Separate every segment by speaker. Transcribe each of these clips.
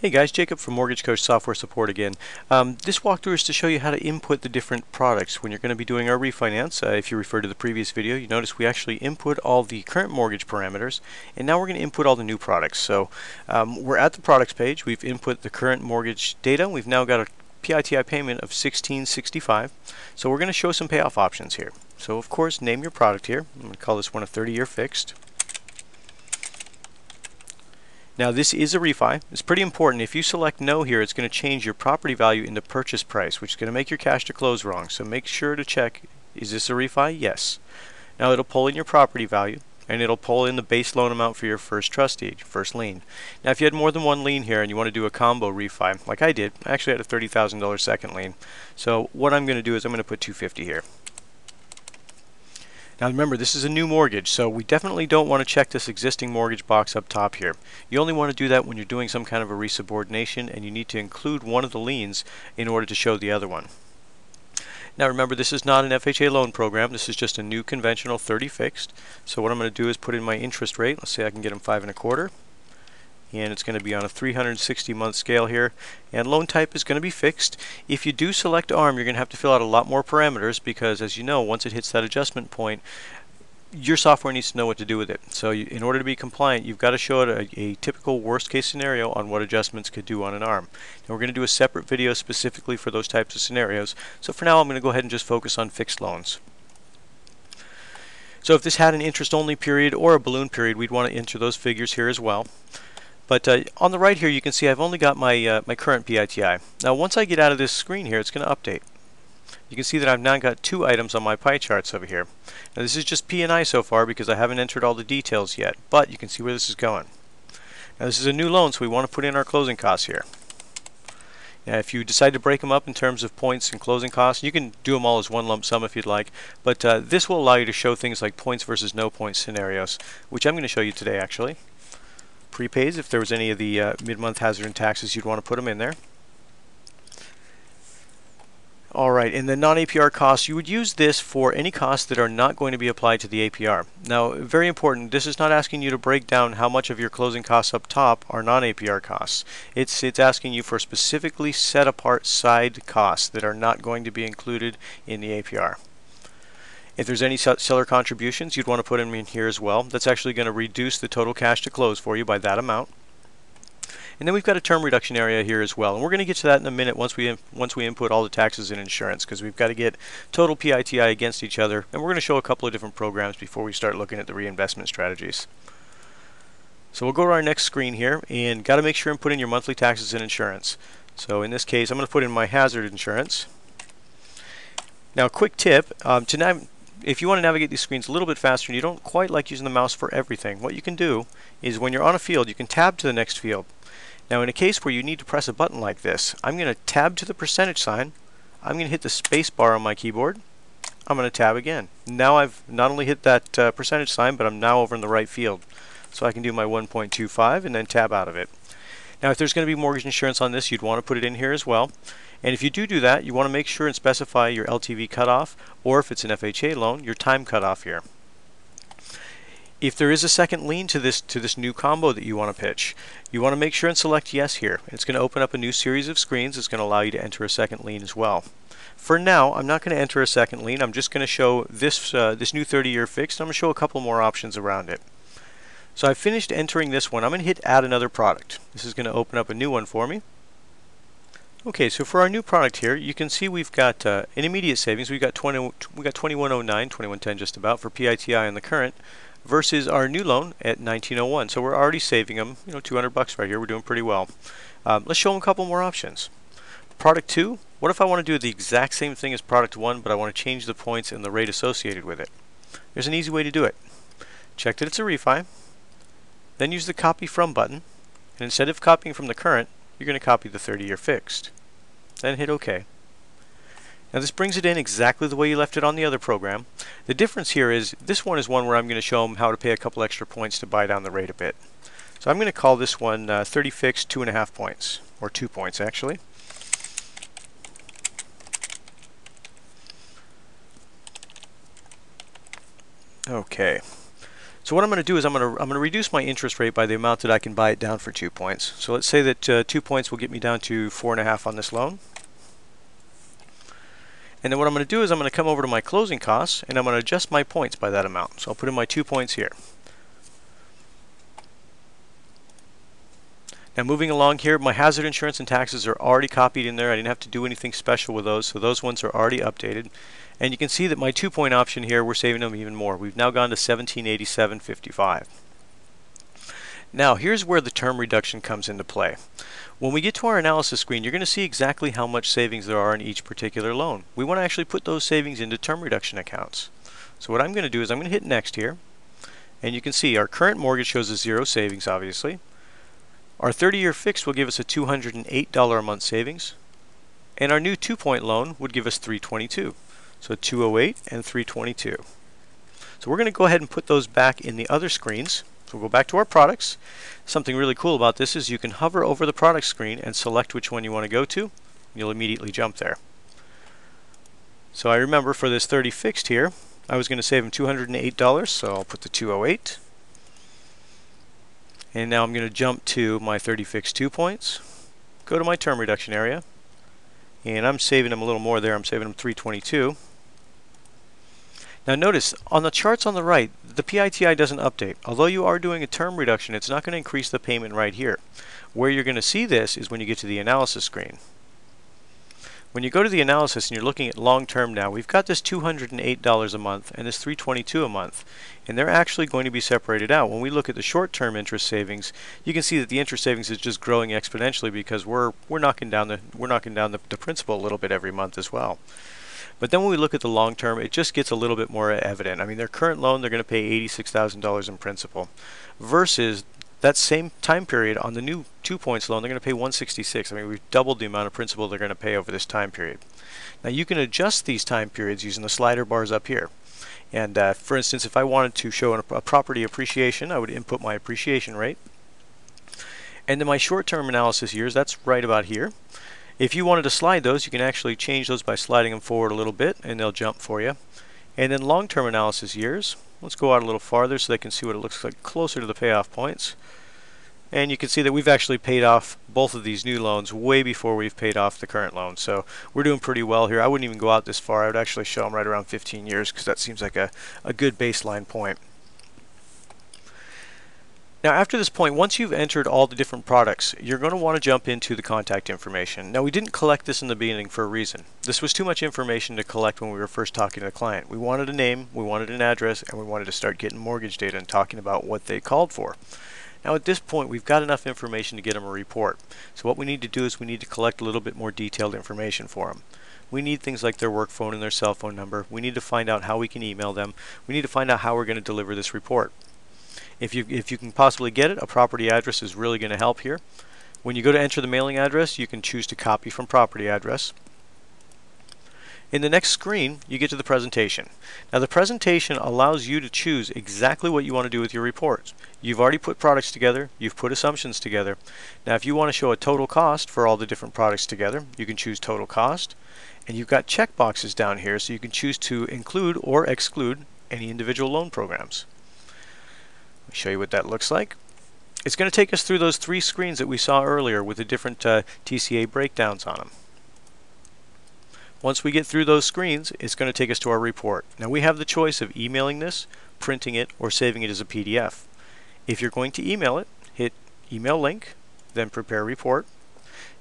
Speaker 1: Hey guys, Jacob from Mortgage Coach Software Support again. This walkthrough is to show you how to input the different products when you're going to be doing our refinance. If you refer to the previous video, you notice we actually input all the current mortgage parameters, and now we're going to input all the new products. So we're at the products page. We've input the current mortgage data. We've now got a PITI payment of $1,665. So we're going to show some payoff options here. So of course, name your product here. I'm going to call this one a 30-year fixed. Now this is a refi. It's pretty important. If you select no here, it's going to change your property value into purchase price, which is going to make your cash to close wrong. So make sure to check, is this a refi? Yes. Now it'll pull in your property value, and it'll pull in the base loan amount for your first trust deed, first lien. Now if you had more than one lien here and you want to do a combo refi, like I did, I actually had a $30,000 second lien. So what I'm going to do is I'm going to put $250 here. Now remember, this is a new mortgage, so we definitely don't want to check this existing mortgage box up top here. You only want to do that when you're doing some kind of a resubordination, and you need to include one of the liens in order to show the other one. Now remember, this is not an FHA loan program. This is just a new conventional 30 fixed. So what I'm going to do is put in my interest rate. Let's say I can get them 5.25. And it's going to be on a 360-month scale here, and loan type is going to be fixed. If you do select ARM, you're going to have to fill out a lot more parameters because, as you know, once it hits that adjustment point, your software needs to know what to do with it. So in order to be compliant, you've got to show it a typical worst-case scenario on what adjustments could do on an ARM. And we're going to do a separate video specifically for those types of scenarios. So for now, I'm going to go ahead and just focus on fixed loans. So if this had an interest-only period or a balloon period, we'd want to enter those figures here as well. But on the right here, you can see I've only got my my current PITI. Now, once I get out of this screen here, it's going to update. You can see that I've now got two items on my pie charts over here. Now, this is just P&I so far because I haven't entered all the details yet, but you can see where this is going. Now, this is a new loan, so we want to put in our closing costs here. Now, if you decide to break them up in terms of points and closing costs, you can do them all as one lump sum if you'd like, but this will allow you to show things like points versus no points scenarios, which I'm going to show you today actually. Prepays, if there was any of the mid-month hazard and taxes, you'd want to put them in there. Alright, in the non-APR costs, you would use this for any costs that are not going to be applied to the APR. Now, very important, this is not asking you to break down how much of your closing costs up top are non-APR costs. It's asking you for specifically set apart side costs that are not going to be included in the APR. If there's any seller contributions, you'd want to put them in here as well. That's actually going to reduce the total cash to close for you by that amount. And then we've got a term reduction area here as well. And we're going to get to that in a minute once we input all the taxes and insurance, because we've got to get total PITI against each other. And we're going to show a couple of different programs before we start looking at the reinvestment strategies. So we'll go to our next screen here, and got to make sure and put in your monthly taxes and insurance. So in this case, I'm going to put in my hazard insurance. Now, a quick tip, if you want to navigate these screens a little bit faster and you don't quite like using the mouse for everything, what you can do is when you're on a field, you can tab to the next field. Now in a case where you need to press a button like this, I'm going to tab to the percentage sign, I'm going to hit the space bar on my keyboard, I'm going to tab again. Now I've not only hit that percentage sign, but I'm now over in the right field. So I can do my 1.25 and then tab out of it. Now if there's going to be mortgage insurance on this, you'd want to put it in here as well. And if you do that, you want to make sure and specify your LTV cutoff, or if it's an FHA loan, your time cutoff here. If there is a second lien to this new combo that you want to pitch, you want to make sure and select yes here. It's going to open up a new series of screens. It's going to allow you to enter a second lien as well. For now, I'm not going to enter a second lien. I'm just going to show this this new 30-year fixed. I'm going to show a couple more options around it. So I've finished entering this one. I'm going to hit add another product. This is going to open up a new one for me. Okay, so for our new product here, you can see we've got an immediate savings. We got 2109, 2110 just about for PITI in the current, versus our new loan at 1901. So we're already saving them, $200 right here. We're doing pretty well. Let's show them a couple more options. Product 2. What if I want to do the exact same thing as product 1, but I want to change the points and the rate associated with it? There's an easy way to do it. Check that it's a refi. Then use the copy from button, and instead of copying from the current, you're going to copy the 30-year fixed. Then hit OK. Now this brings it in exactly the way you left it on the other program. The difference here is this one is one where I'm going to show them how to pay a couple extra points to buy down the rate a bit. So I'm going to call this one 30 fixed 2.5 points, or 2 points actually. Okay. So what I'm going to do is I'm going to reduce my interest rate by the amount that I can buy it down for 2 points. So let's say that 2 points will get me down to 4.5 on this loan. And then what I'm going to do is I'm going to come over to my closing costs and I'm going to adjust my points by that amount. So I'll put in my 2 points here. Now moving along here, my hazard insurance and taxes are already copied in there. I didn't have to do anything special with those, so those ones are already updated. And you can see that my 2-point option here, we're saving them even more. We've now gone to $1787.55. Now here's where the term reduction comes into play. When we get to our analysis screen, you're going to see exactly how much savings there are in each particular loan. We want to actually put those savings into term reduction accounts. So what I'm going to do is I'm going to hit next here, and you can see our current mortgage shows a 0 savings, obviously. Our 30-year fixed will give us a $208 a month savings, and our new 2-point loan would give us $322. So 208 and 322. So we're going to go ahead and put those back in the other screens. So we'll go back to our products. Something really cool about this is you can hover over the product screen and select which one you want to go to. You'll immediately jump there. So I remember for this 30 fixed here, I was going to save them $208, so I'll put the 208. And now I'm going to jump to my 30 fixed 2 points, go to my term reduction area, and I'm saving them a little more there. I'm saving them 322. Now notice, on the charts on the right, the PITI doesn't update. Although you are doing a term reduction, it's not going to increase the payment right here. Where you're going to see this is when you get to the analysis screen. When you go to the analysis and you're looking at long term now, we've got this $208 a month and this $322 a month, and they're actually going to be separated out. When we look at the short term interest savings, you can see that the interest savings is just growing exponentially because we're knocking down the principal a little bit every month as well. But then when we look at the long term, it just gets a little bit more evident. I mean, their current loan, they're going to pay $86,000 in principal, versus that same time period on the new 2 points loan, they're going to pay $166. I mean, we've doubled the amount of principal they're going to pay over this time period. Now you can adjust these time periods using the slider bars up here. And for instance, if I wanted to show a property appreciation, I would input my appreciation rate. And then my short-term analysis years, that's right about here. If you wanted to slide those, you can actually change those by sliding them forward a little bit, and they'll jump for you. And then long-term analysis years, let's go out a little farther so they can see what it looks like closer to the payoff points. And you can see that we've actually paid off both of these new loans way before we've paid off the current loan. So we're doing pretty well here. I wouldn't even go out this far. I would actually show them right around 15 years because that seems like a good baseline point. Now after this point, once you've entered all the different products, you're going to want to jump into the contact information. Now we didn't collect this in the beginning for a reason. This was too much information to collect when we were first talking to the client. We wanted a name, we wanted an address, and we wanted to start getting mortgage data and talking about what they called for. Now at this point, we've got enough information to get them a report. So what we need to do is we need to collect a little bit more detailed information for them. We need things like their work phone and their cell phone number. We need to find out how we can email them. We need to find out how we're going to deliver this report. If you can possibly get it, a property address is really going to help here. When you go to enter the mailing address, you can choose to copy from property address. In the next screen, you get to the presentation. Now the presentation allows you to choose exactly what you want to do with your reports. You've already put products together, you've put assumptions together. Now if you want to show a total cost for all the different products together, you can choose total cost. And you've got check boxes down here so you can choose to include or exclude any individual loan programs. Let me show you what that looks like. It's going to take us through those 3 screens that we saw earlier with the different TCA breakdowns on them. Once we get through those screens, it's going to take us to our report. Now we have the choice of emailing this, printing it, or saving it as a PDF. If you're going to email it, hit email link, then prepare report.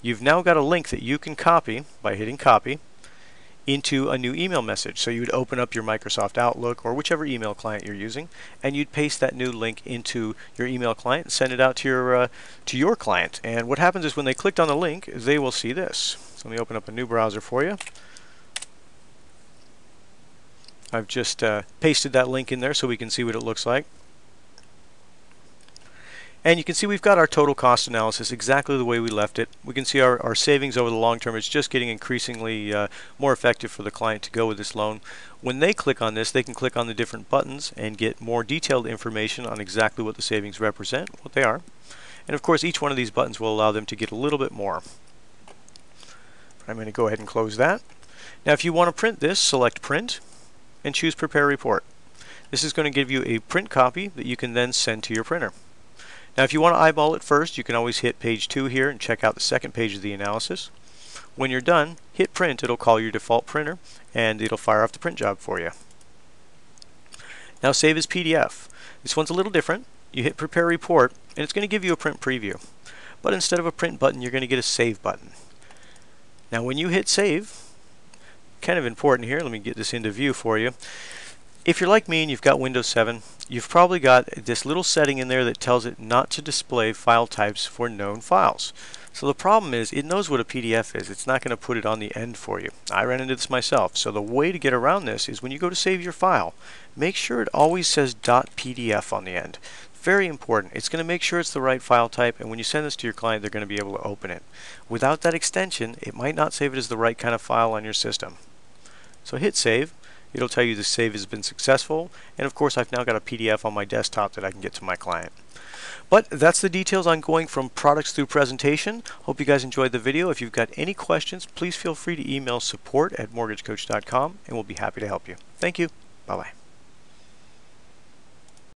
Speaker 1: You've now got a link that you can copy by hitting copy into a new email message. So you would open up your Microsoft Outlook or whichever email client you're using, and you'd paste that new link into your email client and send it out to your client. And what happens is when they clicked on the link, they will see this. So let me open up a new browser for you. I've just pasted that link in there so we can see what it looks like. And you can see we've got our total cost analysis exactly the way we left it. We can see our savings over the long term. It's just getting increasingly more effective for the client to go with this loan. When they click on this, they can click on the different buttons and get more detailed information on exactly what the savings represent, what they are. And of course, each one of these buttons will allow them to get a little bit more. I'm going to go ahead and close that. Now if you want to print this, select print and choose prepare report. This is going to give you a print copy that you can then send to your printer. Now if you want to eyeball it first, you can always hit page 2 here and check out the second page of the analysis. When you're done, hit print. It'll call your default printer and it'll fire off the print job for you. Now save as PDF. This one's a little different. You hit prepare report and it's going to give you a print preview. But instead of a print button, you're going to get a save button. Now when you hit save, kind of important here, let me get this into view for you. If you're like me and you've got Windows 7, you've probably got this little setting in there that tells it not to display file types for known files. So the problem is it knows what a PDF is. It's not going to put it on the end for you. I ran into this myself. So the way to get around this is when you go to save your file, make sure it always says .pdf on the end. Very important. It's going to make sure it's the right file type, and when you send this to your client, they're going to be able to open it. Without that extension, it might not save it as the right kind of file on your system. So hit save. It'll tell you the save has been successful, and of course I've now got a PDF on my desktop that I can get to my client. But that's the details on going from products through presentation. Hope you guys enjoyed the video. If you've got any questions, please feel free to email support@mortgagecoach.com and we'll be happy to help you. Thank you. Bye-bye.